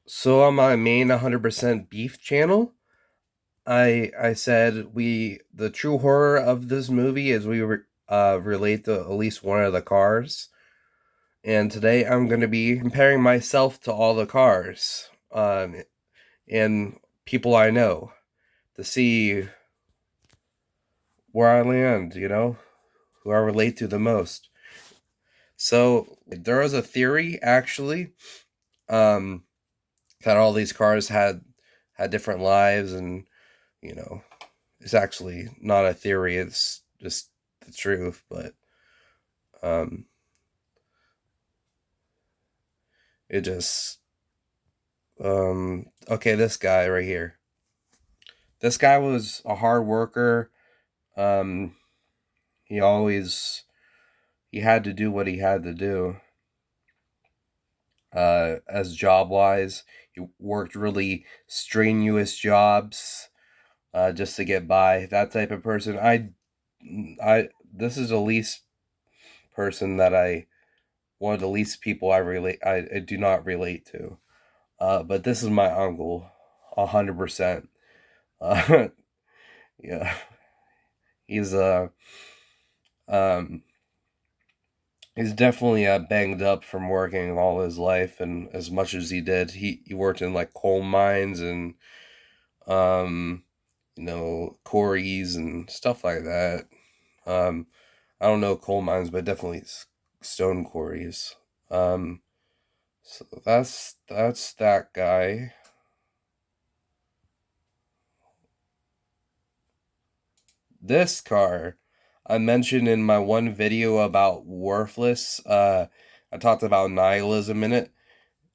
So on my main 100% beef channel, I said the true horror of this movie is relate to at least one of the cars, and today I'm going to be comparing myself to all the cars, and people I know to see where I land. Who I relate to the most. So there was a theory actually, um, that all these cars had different lives, and you know it's actually not a theory, it's just the truth. But um it just okay, this guy right here. This guy was a hard worker. Um he always he had to do what he had to do. As job wise, he worked really strenuous jobs just to get by. That type of person. I This is the least person that I one of the least people I do not relate to. But this is my uncle, 100%. Uh, yeah, he's um he's definitely banged up from working all his life, and as much as he did, he worked in like coal mines and um quarries and stuff like that. Um, I don't know coal mines, but definitely stone quarries. Um, so that's that guy. This car, I mentioned in my one video about Worthless. I talked about nihilism in it.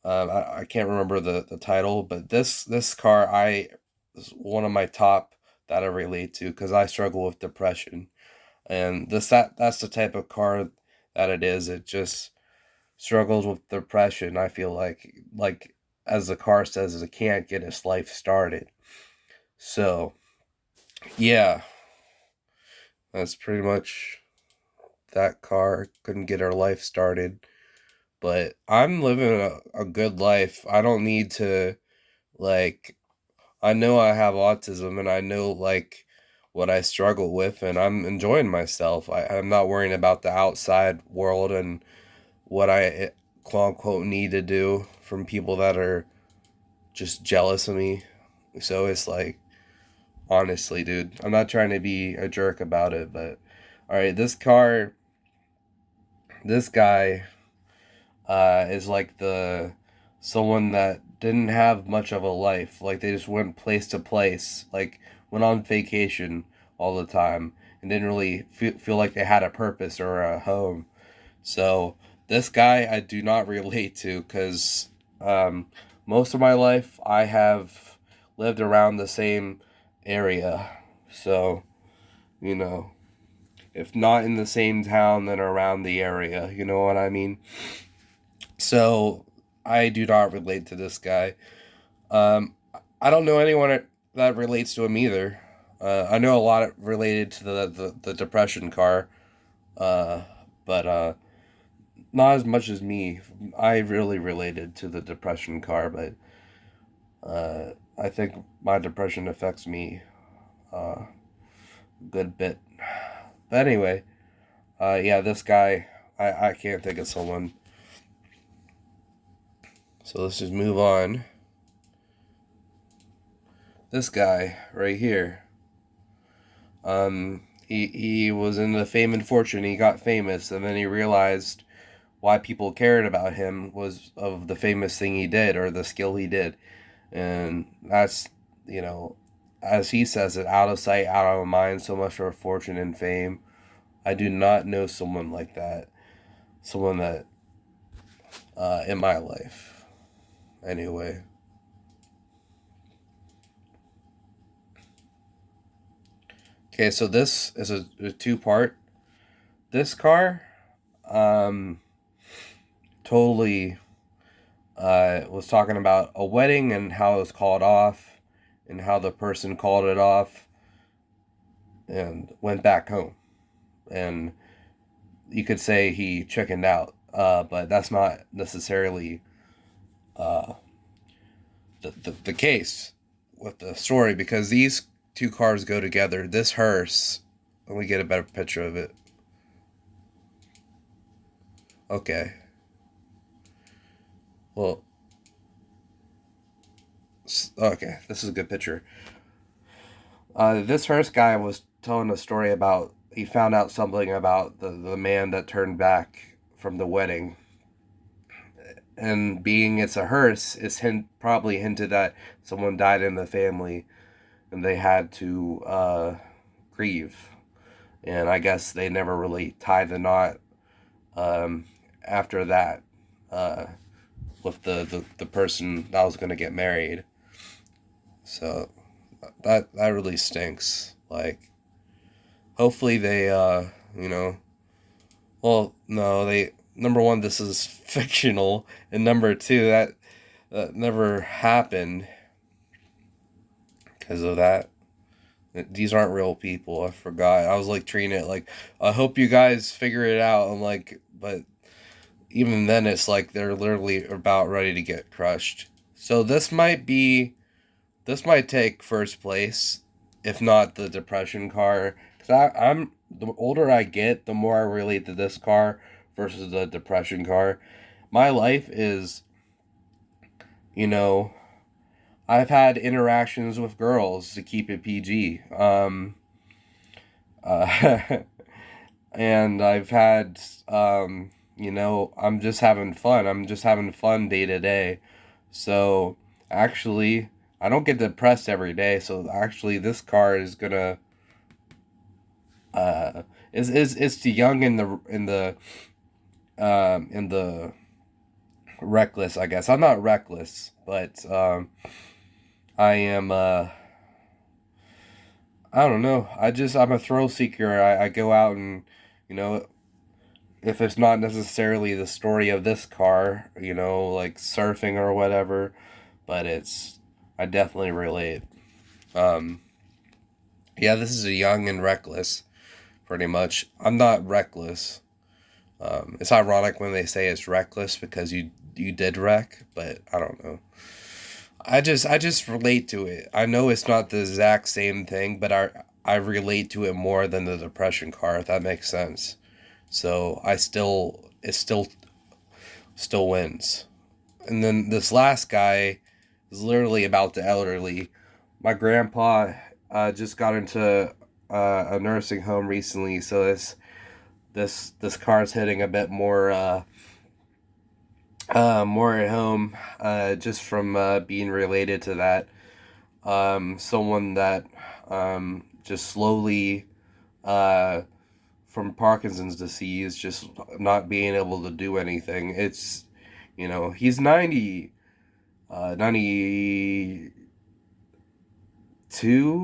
I can't remember the title, but this car I is one of my top that I relate to because I struggle with depression, and that's the type of car that it is. It just struggles with depression. I feel like as the car says, it can't get its life started. So yeah, that's pretty much that car. Couldn't get her life started. But I'm living a good life. I don't need to, like, I know I have autism, and I know, like, what I struggle with, and I'm enjoying myself. I'm not worrying about the outside world and what I quote unquote need to do from people that are just jealous of me. So it's like, honestly, dude, I'm not trying to be a jerk about it, but all right, this guy is like the someone that didn't have much of a life. Like they just went place to place, like went on vacation all the time, and didn't really feel like they had a purpose or a home. So this guy I do not relate to because um, most of my life I have lived around the same area. So you know, if not in the same town, then around the area. You know what I mean? So I do not relate to this guy. Um, I don't know anyone that relates to him either. I know a lot related to the depression car, uh, but not as much as me. I really related to the depression car, but I think my depression affects me a good bit. But anyway, yeah, this guy, I can't think of someone. So let's just move on. This guy right here. He was in the Fame and Fortune. He got famous, and then he realized why people cared about him was of the famous thing he did or the skill he did, and that's you know, as he says it, out of sight, out of mind. So much for fortune and fame. I do not know someone like that. Someone that in my life, anyway. Okay, so this is a two part. This car, um, totally was talking about a wedding and how it was called off, and how the person called it off and went back home. And you could say he chickened out, but that's not necessarily the case with the story, because these two cars go together. This hearse, let me get a better picture of it. Okay. Well, okay, this is a good picture. This hearse guy was telling a story about, he found out something about the man that turned back from the wedding. And being it's a hearse, it's probably hinted that someone died in the family and they had to grieve. And I guess they never really tied the knot after that with the person that was going to get married. So that really stinks. Like, hopefully they, well, no, they, number one, this is fictional, and number two, that never happened because of that. These aren't real people. I forgot. I was like treating it like, I hope you guys figure it out. I'm like, but even then, it's like they're literally about ready to get crushed. So this might take first place, if not the depression car. Because I'm the older I get, the more I relate to this car versus the depression car. My life is, you know, I've had interactions with girls, to keep it PG. Uh, and I've had, I'm just having fun. I'm just having fun day to day. So actually, I don't get depressed every day. So actually, this car is gonna is the young in the reckless. I guess I'm not reckless, but I am. I don't know. I'm a thrill seeker. I go out and, you know, if it's not necessarily the story of this car, like surfing or whatever, but I definitely relate. Um, yeah, this is a young and reckless, pretty much. I'm not reckless. It's ironic when they say it's reckless because you did wreck, but I don't know. I just relate to it. I know it's not the exact same thing, but I relate to it more than the depression car, if that makes sense. So it still wins. And then this last guy is literally about the elderly. My grandpa just got into a nursing home recently, so this car's hitting a bit more at home, just from being related to that. Someone that just slowly, uh, from Parkinson's disease, just not being able to do anything. He's 92,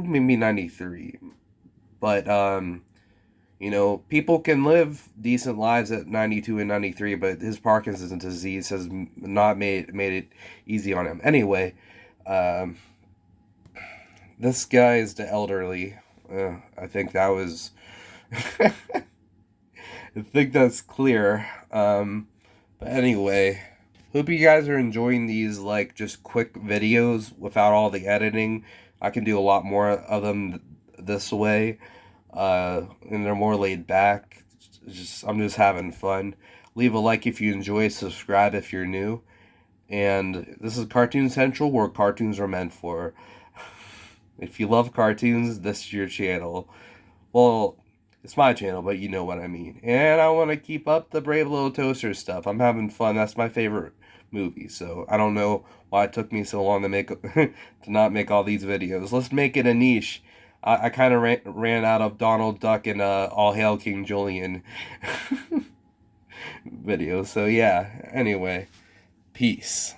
maybe 93. But, people can live decent lives at 92 and 93, but his Parkinson's disease has not made it easy on him. Anyway, um, this guy is the elderly. I think that was. I think that's clear. But anyway, hope you guys are enjoying these, like, just quick videos without all the editing. I can do a lot more of them this way. And they're more laid back. I'm just having fun. Leave a like if you enjoy, subscribe if you're new. And this is Cartoon Central, where cartoons are meant for. If you love cartoons, this is your channel. Well, it's my channel, but you know what I mean. And I want to keep up the Brave Little Toaster stuff. I'm having fun. That's my favorite movie. So I don't know why it took me so long to to not make all these videos. Let's make it a niche. I kind of ran out of Donald Duck and All Hail King Julian videos. So yeah. Anyway, peace.